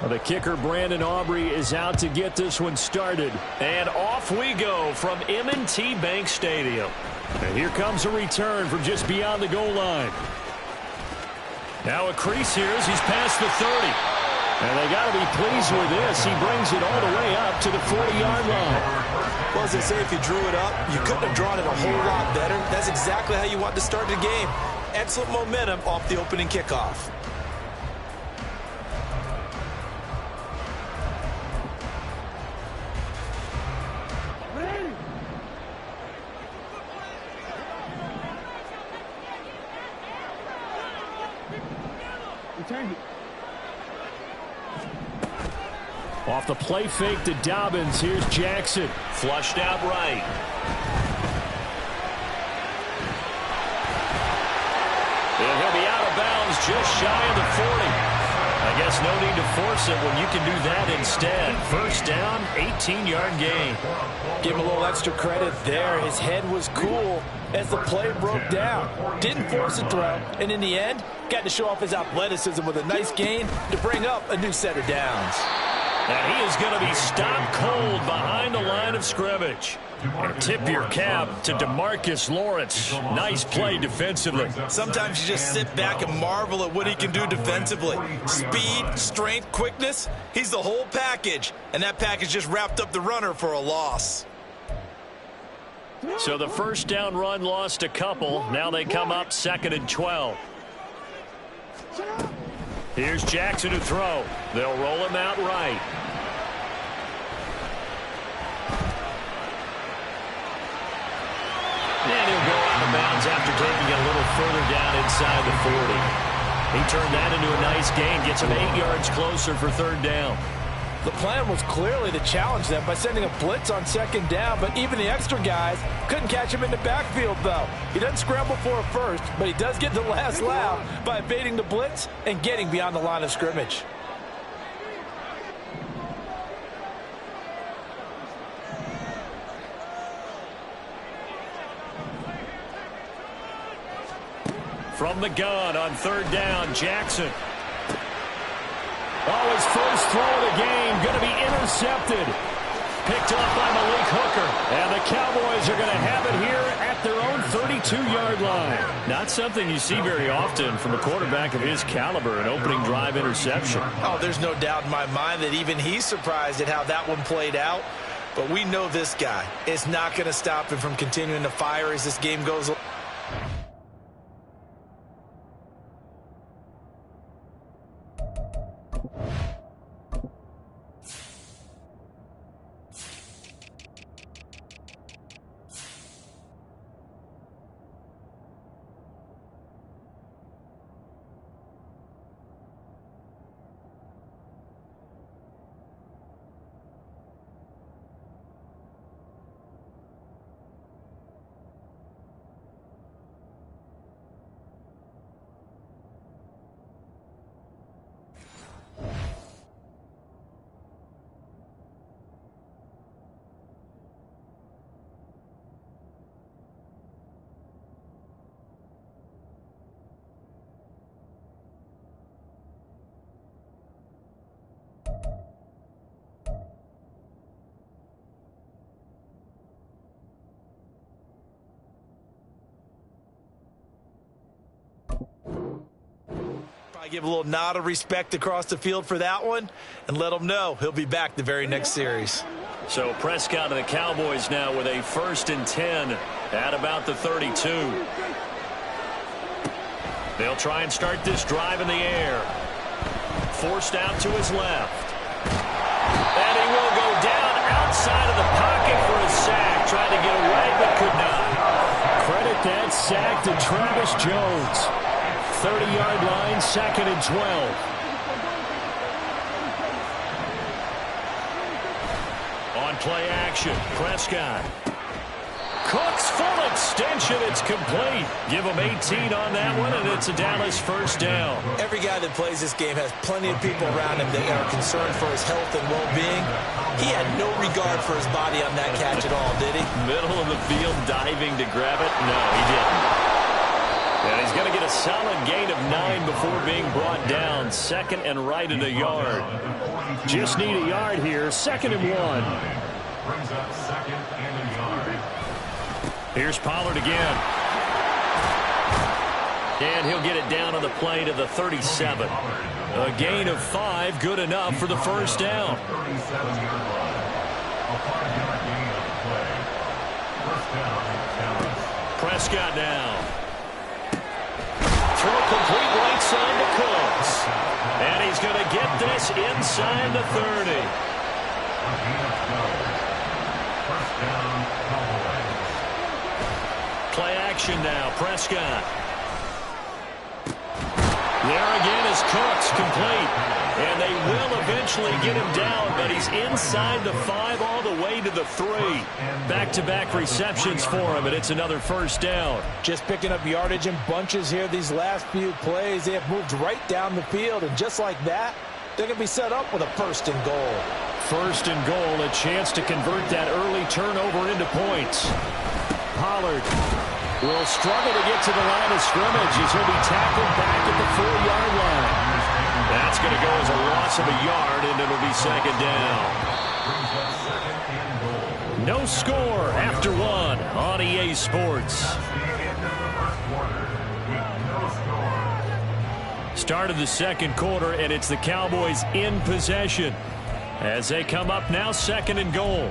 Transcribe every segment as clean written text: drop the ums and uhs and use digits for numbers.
Well, the kicker, Brandon Aubrey, is out to get this one started. And off we go from M&T Bank Stadium. And here comes a return from just beyond the goal line. Now a crease here as he's past the 30. And they got to be pleased with this. He brings it all the way up to the 40-yard line. Well, as they say, if you drew it up, you couldn't have drawn it a whole lot better. That's exactly how you want to start the game. Excellent momentum off the opening kickoff. Off the play fake to Dobbins. Here's Jackson. Flushed out right. And he'll be out of bounds just shy of the 40. I guess no need to force it when you can do that instead. First down, 18-yard gain. Give him a little extra credit there. His head was cool as the play broke down. Didn't force a throw, and in the end, got to show off his athleticism with a nice gain to bring up a new set of downs. And he is going to be stopped cold behind the line of scrimmage. And tip your cap to DeMarcus Lawrence. Nice play defensively. Sometimes you just sit back and marvel at what he can do defensively. Speed, strength, quickness. He's the whole package. And that package just wrapped up the runner for a loss. So the first down run lost a couple. Now they come up 2nd and 12. Here's Jackson to throw. They'll roll him out right. And he'll go out of bounds after taking it a little further down inside the 40. He turned that into a nice gain. Gets him 8 yards closer for 3rd down. The plan was clearly to challenge them by sending a blitz on 2nd down, but even the extra guys couldn't catch him in the backfield, though. He doesn't scramble for a first, but he does get the last laugh by evading the blitz and getting beyond the line of scrimmage. From the gun on 3rd down, Jackson. Oh, his first throw of the game going to be intercepted. Picked up by Malik Hooker. And the Cowboys are going to have it here at their own 32-yard line. Not something you see very often from a quarterback of his caliber, an opening drive interception. Oh, there's no doubt in my mind that even he's surprised at how that one played out. But we know this guy is not going to stop him from continuing to fire as this game goes along. Give a little nod of respect across the field for that one and let him know he'll be back the very next series. So Prescott and the Cowboys now with a 1st and 10 at about the 32. They'll try and start this drive in the air. Forced out to his left. And he will go down outside of the pocket for a sack. Trying to get away but could not. Credit that sack to Travis Jones. 30-yard line, 2nd and 12. On play action, Prescott. Cooks full extension, it's complete. Give him 18 on that one, and it's a Dallas 1st down. Every guy that plays this game has plenty of people around him that are concerned for his health and well-being. He had no regard for his body on that catch at all, did he? Middle of the field, diving to grab it? No, he didn't. And he's going to get a solid gain of 9 before being brought down. 2nd and right at a yard. Just need a yard here. 2nd and 1. Brings up 2nd and a yard. Here's Pollard again. And he'll get it down on the play to the 37. A gain of 5, good enough for the first down. 37-yard line. A 5-yard gain on the play. First down, Dallas. Prescott now. Throw complete right side to Cooks. And he's going to get this inside the 30. A gain of 12. First down, Cowboys. Play action now, Prescott. There again is Cooks, complete. And they will eventually get him down, but he's inside the 5 all the way to the 3. Back-to-back receptions for him, and it's another first down. Just picking up yardage in bunches here these last few plays. They have moved right down the field, and just like that, they're going to be set up with a 1st and goal. 1st and goal, a chance to convert that early turnover into points. Pollard will struggle to get to the line of scrimmage as he'll be tackled back at the 4-yard line. That's going to go as a loss of a yard, and it'll be 2nd down. No score after 1 on EA Sports. Start of the 2nd quarter, and it's the Cowboys in possession as they come up now 2nd and goal.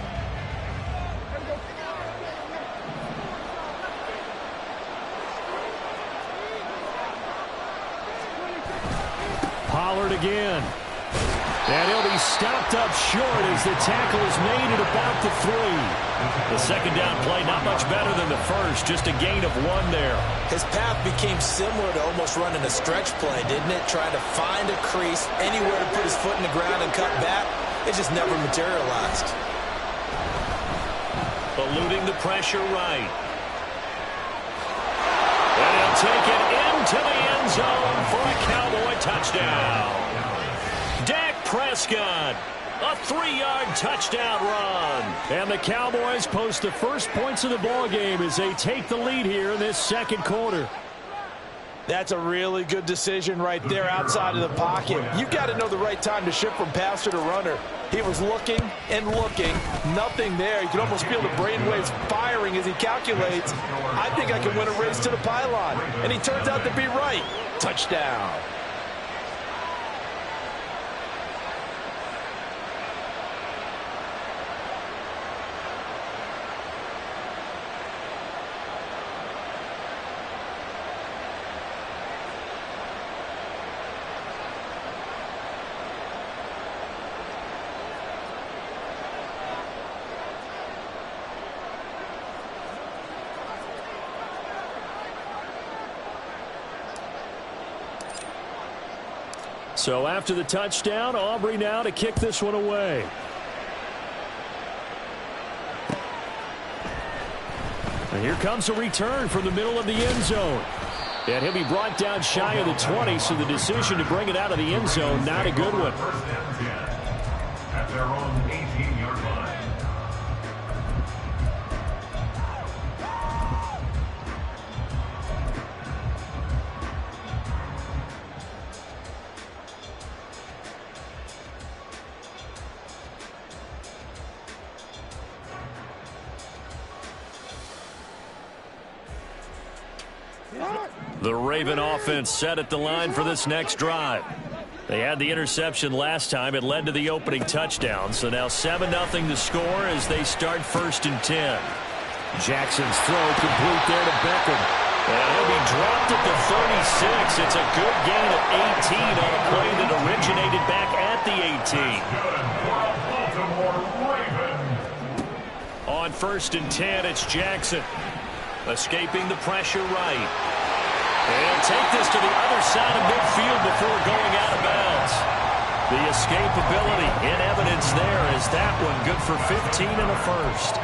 Pollard again. And he'll be stopped up short as the tackle is made at about the 3. The 2nd down play not much better than the first, just a gain of 1 there. His path became similar to almost running a stretch play, didn't it? Trying to find a crease, anywhere to put his foot in the ground and cut back. It just never materialized. Eluding the pressure right. And he'll take it into the end zone for a Cowboy touchdown. Dak Prescott, a 3-yard touchdown run. And the Cowboys post the first points of the ball game as they take the lead here in this 2nd quarter. That's a really good decision right there outside of the pocket. You've got to know the right time to shift from passer to runner. He was looking and looking. Nothing there. You can almost feel the brainwaves firing as he calculates. I think I can win a race to the pylon. And he turns out to be right. Touchdown. So after the touchdown, Aubrey now to kick this one away. And here comes a return from the middle of the end zone. And he'll be brought down shy of the 20, so the decision to bring it out of the end zone, not a good one. At their own 18-yard line. The Raven offense set at the line for this next drive. They had the interception last time. It led to the opening touchdown. So now 7-0 to score as they start 1st and 10. Jackson's throw complete there to Beckham. And he'll be dropped at the 36. It's a good gain of 18 on a play that originated back at the 18. On 1st and 10, it's Jackson. Escaping the pressure right. And take this to the other side of midfield before going out of bounds. The escapability in evidence there as that one good for 15 and a first.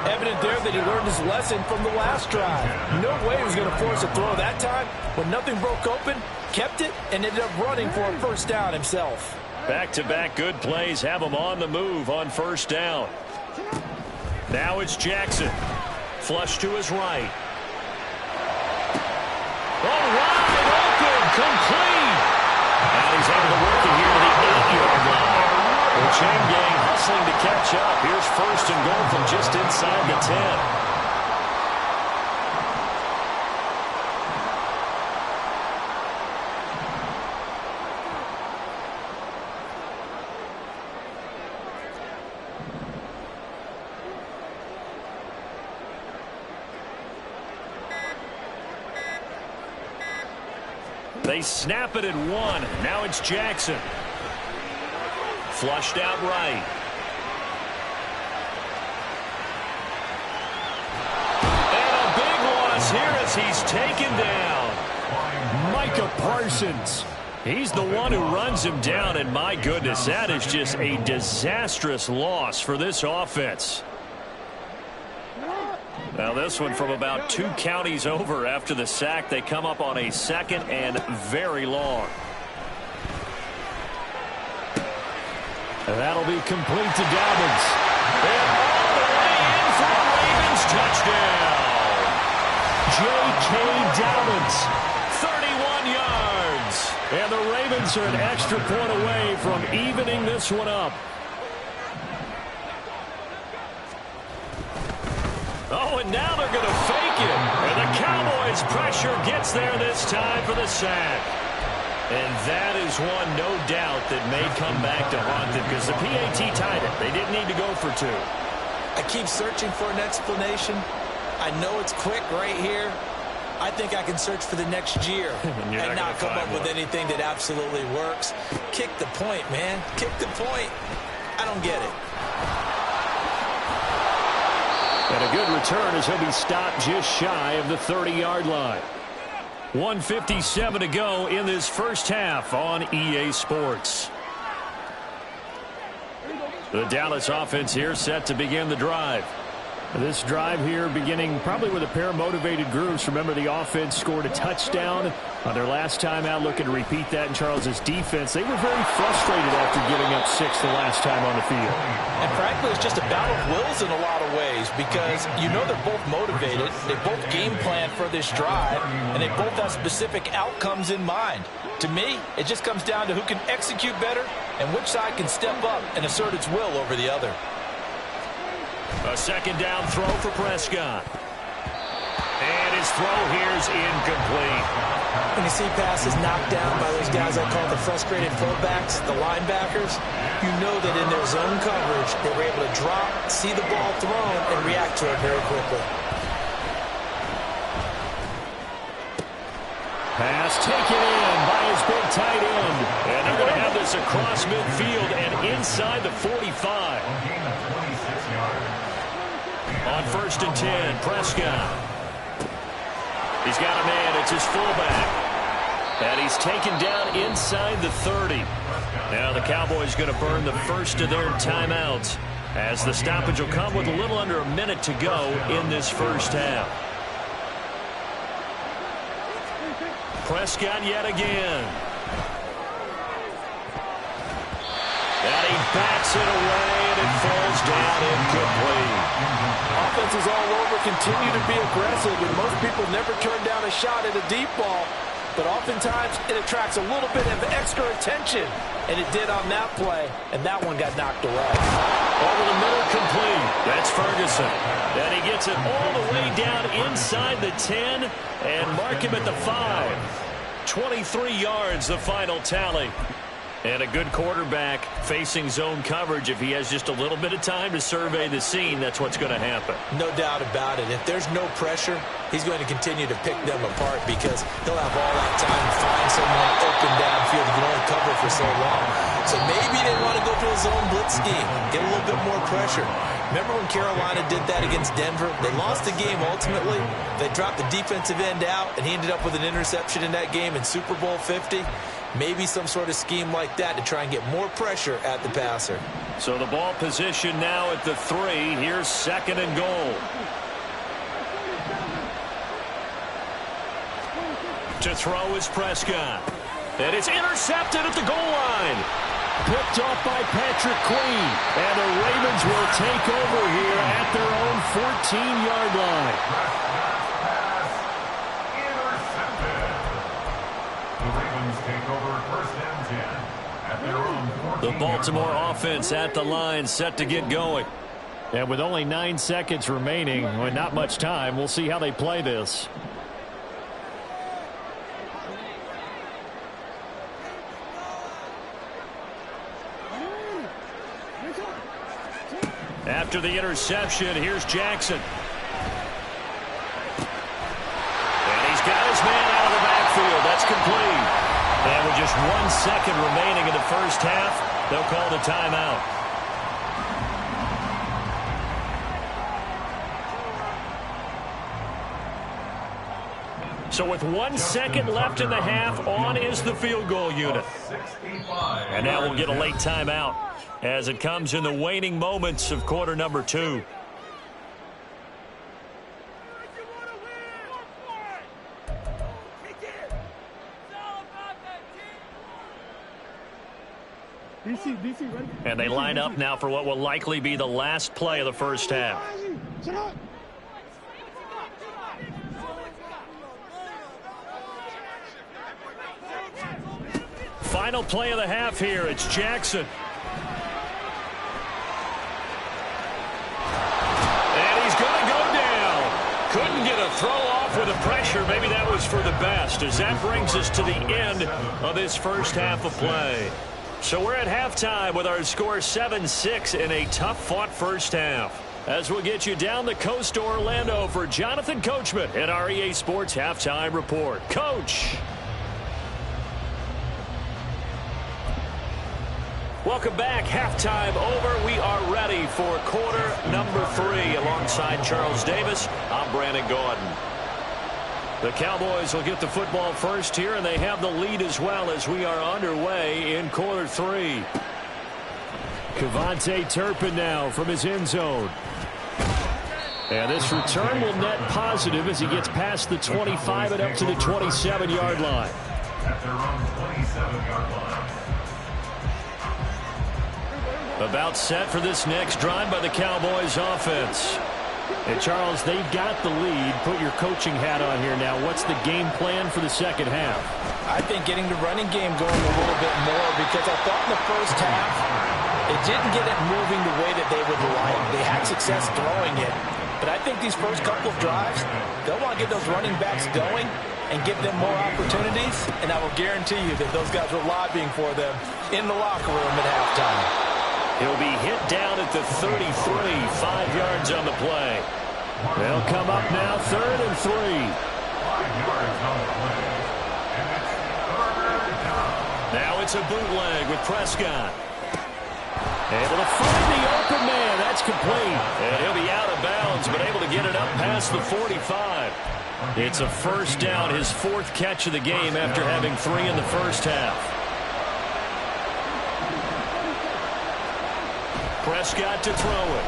Evident there that he learned his lesson from the last drive. No way he was going to force a throw that time. When nothing broke open, kept it, and ended up running for a first down himself. Back-to-back good plays have him on the move on 1st down. Now it's Jackson. Flush to his right. Oh, wide open, complete. And he's able to work it here to the 8-yard line. The chain gang hustling to catch up. Here's first and goal from just inside the 10. They snap it at 1. Now it's Jackson. Flushed out right. And a big loss here as he's taken down. Micah Parsons. He's the one who runs him down, and my goodness, that is just a disastrous loss for this offense. Now this one from about 2 counties over after the sack. They come up on a 2nd and very long. And that'll be complete to Dobbins. And all the way in for a Ravens touchdown. J.K. Dobbins, 31 yards. And the Ravens are an extra point away from evening this one up. Oh, and now they're going to fake it. And the Cowboys' pressure gets there this time for the sack. And that is one, no doubt, that may come back to haunt them because the PAT tied it. They didn't need to go for 2. I keep searching for an explanation. I know it's quick right here. I think I can search for the next year and not come up with anything that absolutely works. Kick the point, man. Kick the point. I don't get it. And a good return as he'll be stopped just shy of the 30-yard line. 1:57 to go in this first half on EA Sports. The Dallas offense here set to begin the drive. This drive here beginning probably with a pair of motivated groups. Remember, the offense scored a touchdown on their last time out. Looking to repeat that in Charles's defense. They were very frustrated after giving up 6 the last time on the field. And frankly, it's just a battle of wills in a lot of ways because you know they're both motivated. They both game plan for this drive, and they both have specific outcomes in mind. To me, it just comes down to who can execute better and which side can step up and assert its will over the other. A second down throw for Prescott. And his throw here's incomplete. When you see passes knocked down by those guys I call the frustrated fullbacks, the linebackers, you know that in their zone coverage, they were able to drop, see the ball thrown, and react to it very quickly. Pass taken in by his big tight end. And they're going to have this across midfield and inside the 45. On 1st and 10, Prescott. He's got a man. It's his fullback. And he's taken down inside the 30. Now the Cowboys going to burn the first of their timeouts as the stoppage will come with a little under a minute to go in this first half. Prescott yet again. And he backs it away, and it falls down incomplete. Offenses all over continue to be aggressive, and most people never turn down a shot at a deep ball. But oftentimes, it attracts a little bit of extra attention, and it did on that play, and that one got knocked away. Over the middle, complete. That's Ferguson. And he gets it all the way down inside the 10, and mark him at the 5. 23 yards, the final tally. And a good quarterback facing zone coverage. If he has just a little bit of time to survey the scene, that's what's going to happen. No doubt about it. If there's no pressure, he's going to continue to pick them apart because he'll have all that time to find someone open downfield. He can only cover for so long. So maybe they want to go to a zone blitz scheme, get a little bit more pressure. Remember when Carolina did that against Denver? They lost the game ultimately. They dropped the defensive end out, and he ended up with an interception in that game in Super Bowl 50. Maybe some sort of scheme like that to try and get more pressure at the passer. So the ball position now at the 3. Here's 2nd and goal. To throw is Prescott. And it's intercepted at the goal line. Picked off by Patrick Queen. And the Ravens will take over here at their own 14-yard line. The Baltimore offense at the line, set to get going. And with only 9 seconds remaining, with not much time, we'll see how they play this. After the interception, here's Jackson. And he's got his man out of the backfield. That's complete. And with just 1 second remaining in the first half, they'll call the timeout. So with 1 second left in the half, on is the field goal unit. And now we'll get a late timeout as it comes in the waning moments of quarter number 2. And they line up now for what will likely be the last play of the first half. Final play of the half here. It's Jackson. And he's going to go down. Couldn't get a throw off with the pressure. Maybe that was for the best, as that brings us to the end of this first half of play. So we're at halftime with our score 7-6 in a tough-fought first half. As we'll get you down the coast to Orlando for Jonathan Coachman at our EA Sports Halftime Report. Coach. Welcome back. Halftime over. We are ready for quarter number 3. Alongside Charles Davis, I'm Brandon Gordon. The Cowboys will get the football first here, and they have the lead as well as we are underway in quarter 3. Kevontae Turpin now from his end zone. And this return will net positive as he gets past the 25 and up to the 27-yard line. At their own 27-yard line. About set for this next drive by the Cowboys offense. And Charles, they've got the lead. Put your coaching hat on here now. What's the game plan for the second half? I think getting the running game going a little bit more, because I thought in the first half it didn't get it moving the way that they would like. They had success throwing it. But I think these first couple of drives, they'll want to get those running backs going and give them more opportunities. And I will guarantee you that those guys were lobbying for them in the locker room at halftime. He'll be hit down at the 33, 5 yards on the play. They'll come up now, 3rd and 3. 5 yards on the play. And it's 3rd down. Now it's a bootleg with Prescott. Able to find the open man. That's complete. And he'll be out of bounds, but able to get it up past the 45. It's a first down, his 4th catch of the game after having 3 in the first half. Prescott to throw it.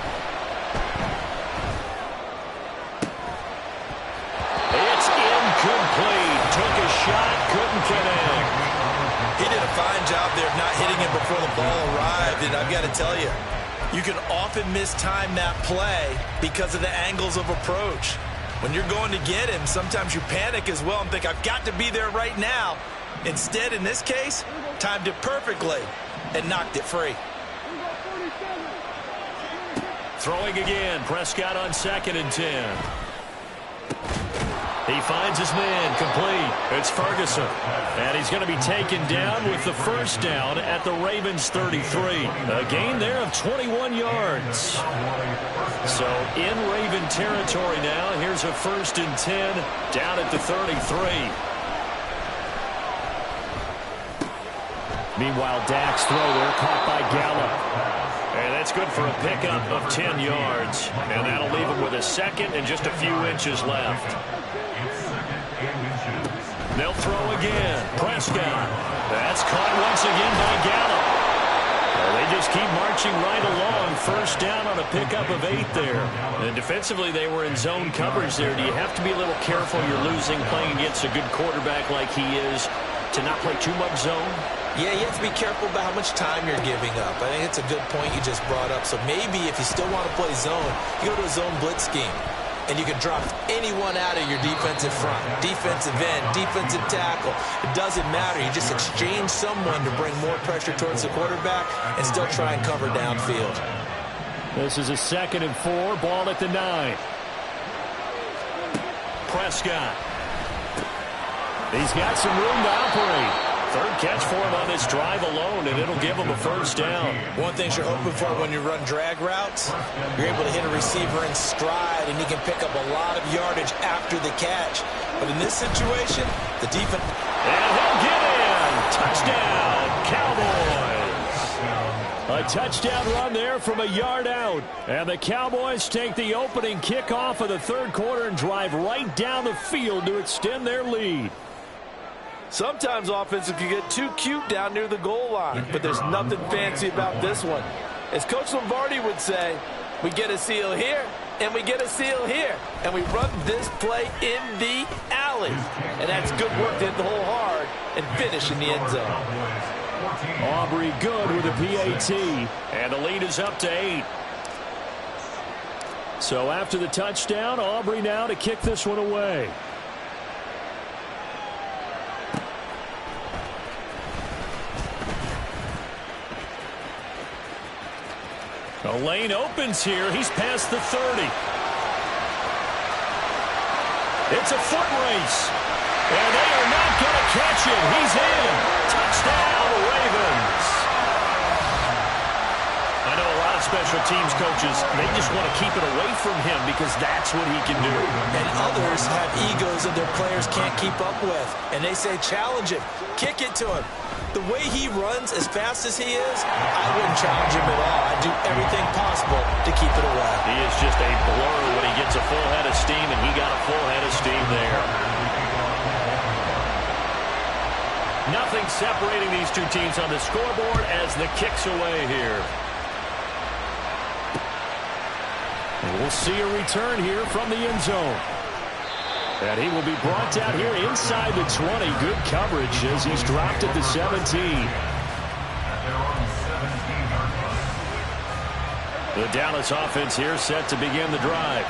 It's incomplete. Took a shot, couldn't connect. He did a fine job there of not hitting it before the ball arrived, and I've got to tell you, you can often mistime that play because of the angles of approach. When you're going to get him, sometimes you panic as well and think, I've got to be there right now. Instead, in this case, timed it perfectly and knocked it free. Throwing again, Prescott on 2nd and 10. He finds his man, complete. It's Ferguson. And he's going to be taken down with the first down at the Ravens 33. A gain there of 21 yards. So in Raven territory now, here's a 1st and 10 down at the 33. Meanwhile, Dak's throw there caught by Gallup. And that's good for a pickup of 10 yards. And that'll leave him with a 2nd and just a few inches left. They'll throw again. Prescott. That's caught once again by Gallup. They just keep marching right along. First down on a pickup of 8 there. And defensively, they were in zone coverage there. Do you have to be a little careful? You're losing playing against a good quarterback like he is to not play too much zone? Yeah, you have to be careful about how much time you're giving up. I think it's a good point you just brought up. So maybe if you still want to play zone, you go to a zone blitz scheme. and you can drop anyone out of your defensive front. Defensive end, defensive tackle. It doesn't matter. You just exchange someone to bring more pressure towards the quarterback and still try and cover downfield. This is a 2nd and 4, ball at the 9. Prescott. He's got some room to operate. 3rd catch for him on this drive alone, and it'll give him a 1st down. One thing you're hoping for when you run drag routes, you're able to hit a receiver in stride, and he can pick up a lot of yardage after the catch. But in this situation, the defense... And he'll get in! Touchdown, Cowboys! A touchdown run there from a yard out. And the Cowboys take the opening kickoff of the 3rd quarter and drive right down the field to extend their lead. Sometimes offenses can get too cute down near the goal line, but there's nothing fancy about this one. As Coach Lombardi would say, we get a seal here, and we get a seal here, and we run this play in the alley. And that's good work to hit the hole hard and finish in the end zone. Aubrey good with a PAT, and the lead is up to 8. So after the touchdown, Aubrey now to kick this one away. The lane opens here. He's past the 30. It's a foot race. And they are not going to catch it. He's in. Touchdown, Ravens. I know a lot of special teams coaches, they just want to keep it away from him because that's what he can do. And others have egos that their players can't keep up with. And they say, challenge him. Kick it to him. The way he runs as fast as he is, I wouldn't challenge him at all. I'd do everything possible to keep it away. He is just a blur when he gets a full head of steam, and he got a full head of steam there. Nothing separating these two teams on the scoreboard as the kick's away here. And we'll see a return here from the end zone. And he will be brought down here inside the 20. Good coverage as he's dropped at the 17. The Dallas offense here set to begin the drive.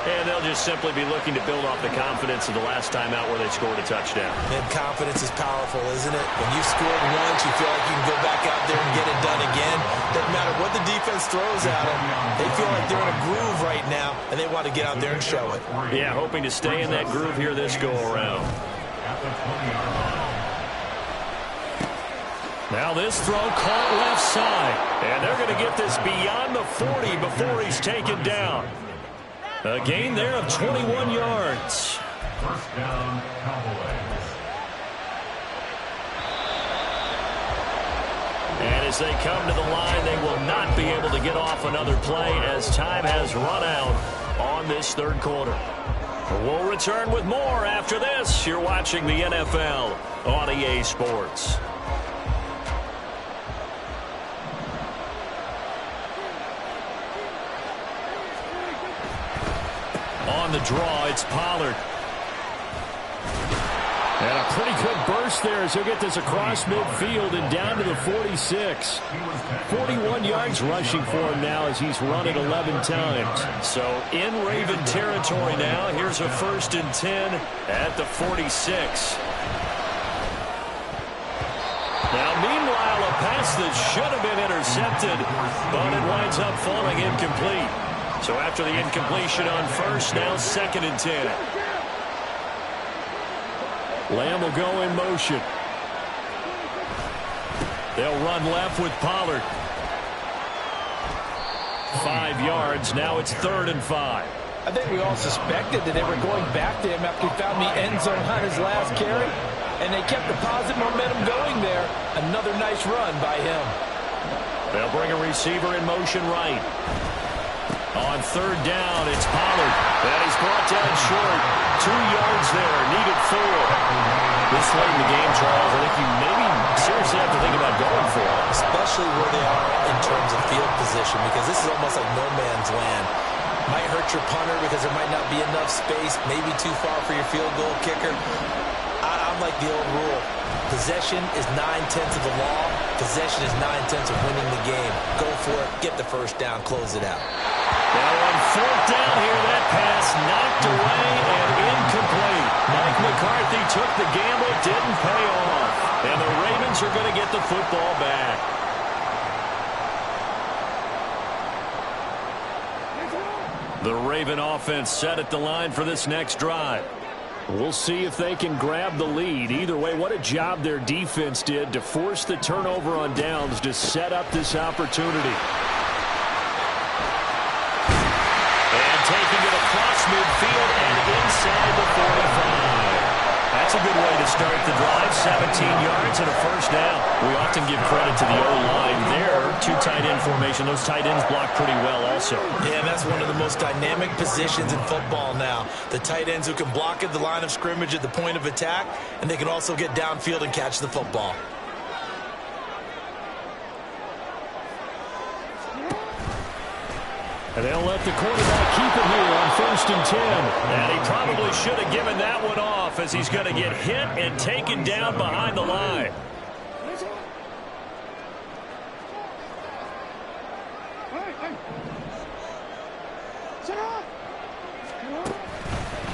And they'll just simply be looking to build off the confidence of the last time out where they scored a touchdown. And confidence is powerful, isn't it? When you scored once, you feel like you can go back out there and get it done again. Doesn't matter what the defense throws at them. They feel like they're in a groove right now, and they want to get out there and show it. Yeah, hoping to stay in that groove here this go-around. Now this throw caught left side. And they're going to get this beyond the 40 before he's taken down. A gain there of 21 yards. 1st down, Cowboys. And as they come to the line, they will not be able to get off another play as time has run out on this 3rd quarter. We'll return with more after this. You're watching the NFL on EA Sports. On the draw, it's Pollard. And a pretty good burst there as he'll get this across midfield and down to the 46. 41 yards rushing for him now as he's run it 11 times. So in Raven territory now. Here's a 1st and 10 at the 46. Now, meanwhile, a pass that should have been intercepted, but it winds up falling incomplete. So after the incompletion on 1st, now 2nd and 10. Lamb will go in motion. They'll run left with Pollard. 5 yards. Now it's 3rd and 5. I think we all suspected that they were going back to him after he found the end zone on his last carry, and they kept the positive momentum going there. Another nice run by him. They'll bring a receiver in motion right. On 3rd down, it's Pollard. And he's brought down short. 2 yards there, needed 4. This late in the game, Charles, I think you maybe seriously have to think about going for it. Especially where they are in terms of field position, because this is almost like no man's land. Might hurt your punter because there might not be enough space, maybe too far for your field goal kicker. I'm like the old rule. Possession is 9/10 of the law. Possession is 9/10 of winning the game. Go for it, get the first down, close it out. Now on fourth down here, that pass knocked away and incomplete. Mike McCarthy took the gamble, didn't pay off. And the Ravens are going to get the football back. The Raven offense set at the line for this next drive. We'll see if they can grab the lead. Either way, what a job their defense did to force the turnover on downs to set up this opportunity. And taking it across midfield and inside the 45. That's a good way to start the drive. 17 yards and a first down. We often give credit to the O-line there. Two tight end formation. Those tight ends block pretty well also. Yeah, that's one of the most dynamic positions in football now. The tight ends who can block at the line of scrimmage at the point of attack, and they can also get downfield and catch the football. And they'll let the quarterback keep it here on 1st and 10. And he probably should have given that one off as he's going to get hit and taken down behind the line.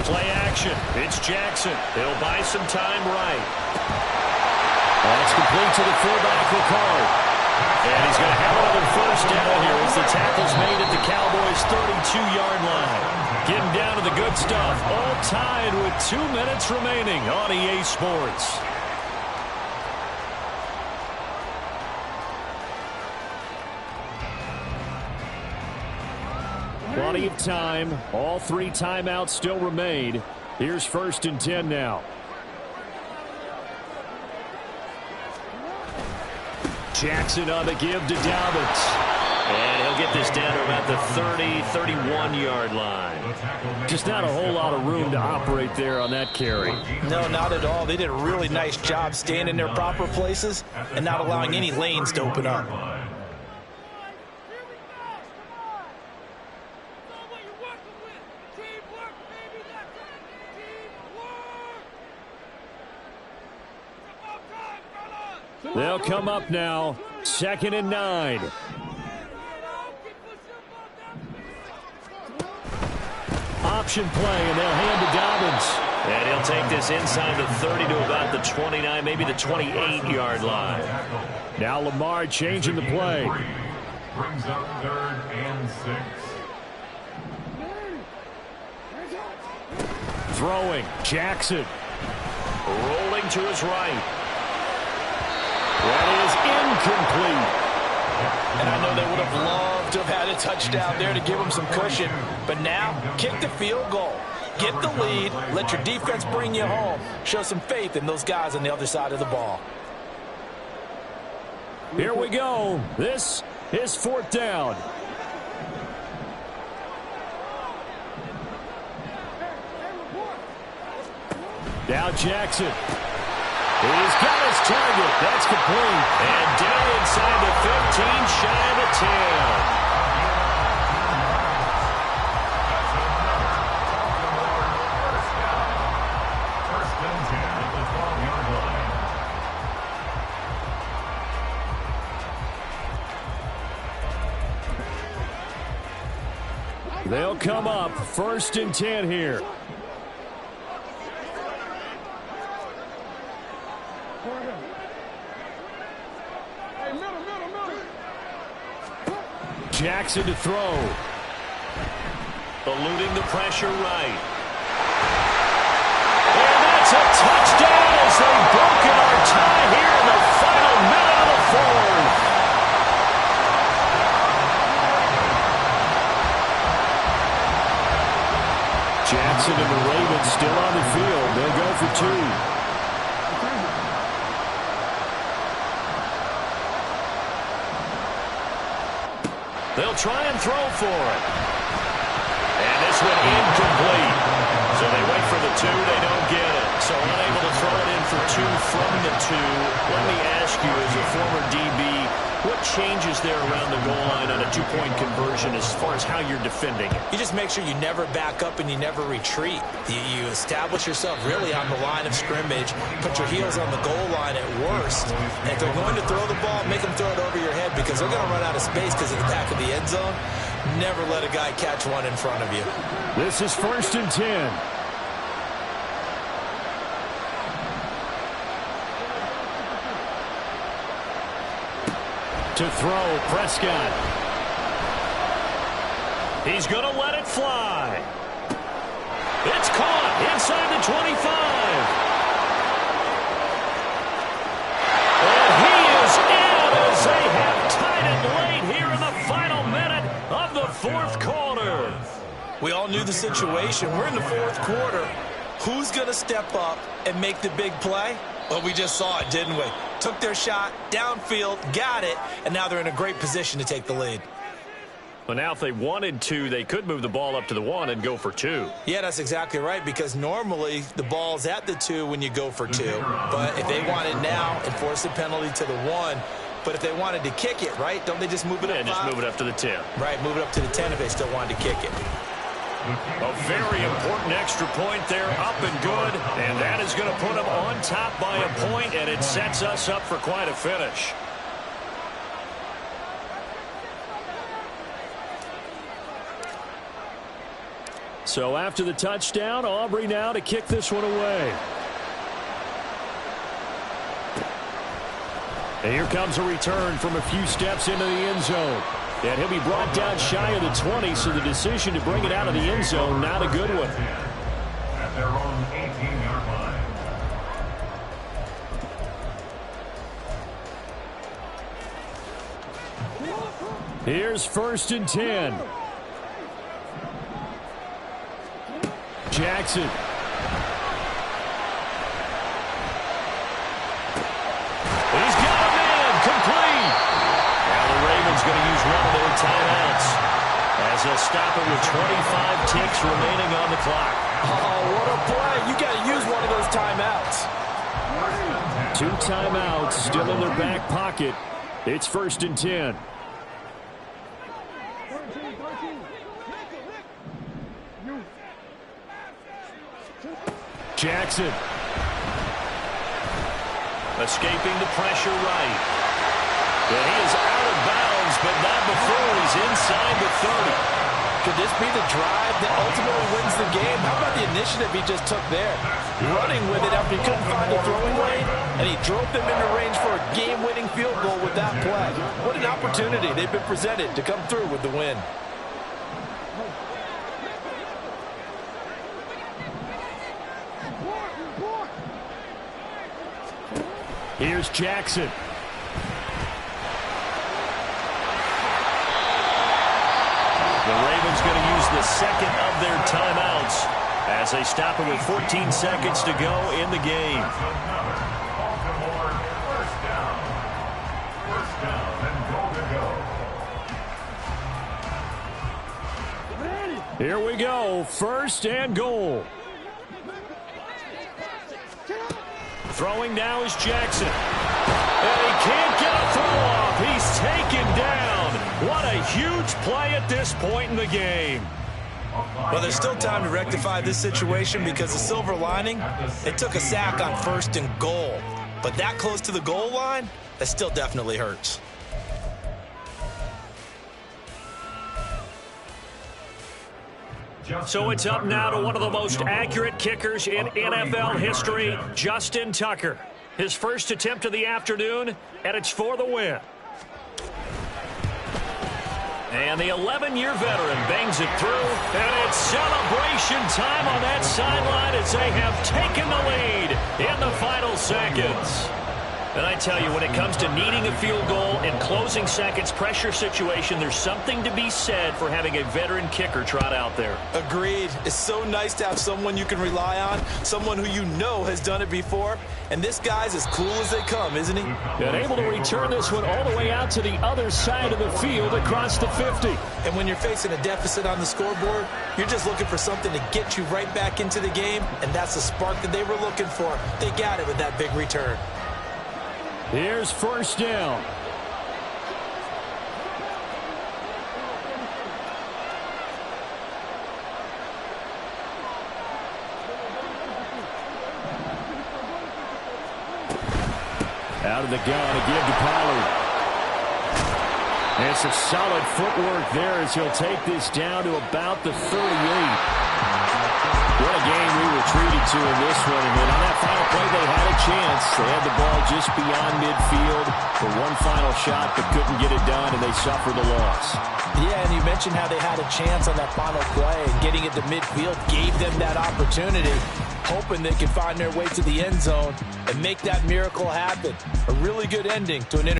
Play action. It's Jackson. He'll buy some time right. That's complete to the fullback, Ricard. And he's going to have another first down here as the tackle's made at the Cowboys' 32-yard line. Getting down to the good stuff. All tied with 2 minutes remaining on EA Sports. Plenty of time. All 3 timeouts still remain. Here's 1st and 10 now. Jackson on the give to Dobbins. And he'll get this down to about the 30, 31-yard line. Just not a whole lot of room to operate there on that carry. No, not at all. They did a really nice job staying in their proper places and not allowing any lanes to open up. They'll come up now, 2nd and 9. Option play, and they'll hand to Dobbins. And he'll take this inside the 30 to about the 29, maybe the 28-yard line. Now Lamar changing the play. Brings up 3rd and 6. Throwing, Jackson. Rolling to his right. That is incomplete. And I know they would have loved to have had a touchdown there to give them some cushion. But now, kick the field goal. Get the lead. Let your defense bring you home. Show some faith in those guys on the other side of the ball. Here we go. This is 4th down. Now Jackson. He's got his target. That's complete. And down inside the 15, shy of the 10. First and 10 at the 12-yard line. They'll come up 1st and 10 here. Jackson to throw. Eluding the pressure right. And that's a touchdown as they've broken our tie here in the final minute of the 4th. Jackson and the Ravens still on the field. They'll go for 2. They'll try and throw for it. And this one incomplete. So they wait for the 2. They don't get it. So unable to throw it in for 2 from the 2. Let me ask you, as a former DB, What changes there around the goal line on a two-point conversion as far as how you're defending? You just make sure you never back up and you never retreat. You establish yourself really on the line of scrimmage, put your heels on the goal line at worst. And if they're going to throw the ball, make them throw it over your head because they're going to run out of space because of the back of the end zone. Never let a guy catch one in front of you. This is 1st and 10. To throw, Prescott. He's going to let it fly. It's caught inside the 25. And he is in as they have tied it late here in the final minute of the 4th quarter. We all knew the situation. We're in the 4th quarter. Who's going to step up and make the big play? Well, we just saw it, didn't we? Took their shot, downfield, got it, and now they're in a great position to take the lead. Well, now if they wanted to, they could move the ball up to the 1 and go for 2. Yeah, that's exactly right, because normally the ball's at the 2 when you go for 2. But if they want it now, enforce the penalty to the 1. But if they wanted to kick it, right, don't they just move it up? Yeah, just move it up to the 10. Right, move it up to the 10 if they still wanted to kick it. A very important extra point there, up and good, and that is going to put them on top by a point, and it sets us up for quite a finish. So after the touchdown, Aubrey now to kick this one away. And here comes a return from a few steps into the end zone. And he'll be brought down shy of the 20, so the decision to bring it out of the end zone, not a good one. At their own 18-yard line. Here's 1st and 10. Jackson. He's got a man, complete. Now the Ravens going to use one of their timeouts as they'll stop it with 25 ticks remaining on the clock. Oh, what a play. You got to use one of those timeouts. 2 timeouts still in their back pocket. It's 1st and 10. Jackson. Escaping the pressure right. And he is out of bounds, but not before he's inside the 30. Could this be the drive that ultimately wins the game? How about the initiative he just took there? Running with it after he couldn't find a throwing lane, and he drove them into range for a game-winning field goal with that play. What an opportunity they've been presented to come through with the win. Here's Jackson. The Ravens going to use the second of their timeouts as they stop it with 14 seconds to go in the game. First down and goal to go. Here we go. 1st and goal. Throwing now is Jackson. And he can't get a throw off. He's taken down. What a huge play at this point in the game. Well, there's still time to rectify this situation because the silver lining, they took a sack on 1st and goal. But that close to the goal line, that still definitely hurts. So it's up now to one of the most accurate kickers in NFL history, Justin Tucker. His first attempt of the afternoon, and it's for the win. And the 11-year veteran bangs it through, and it's celebration time on that sideline as they have taken the lead in the final seconds. And I tell you, when it comes to needing a field goal in closing seconds, pressure situation, there's something to be said for having a veteran kicker trot out there. Agreed. It's so nice to have someone you can rely on, someone who you know has done it before. And this guy's as cool as they come, isn't he? And able to return this one all the way out to the other side of the field across the 50. And when you're facing a deficit on the scoreboard, you're just looking for something to get you right back into the game, and that's the spark that they were looking for. They got it with that big return. Here's 1st down. Out of the gun, a give to Pollard. And some solid footwork there as he'll take this down to about the 38. What a game we were treated to in this one. And then on that final play, they had a chance. They had the ball just beyond midfield for one final shot, but couldn't get it done, and they suffered the loss. Yeah, and you mentioned how they had a chance on that final play, and getting it to midfield gave them that opportunity, hoping they could find their way to the end zone and make that miracle happen. A really good ending to an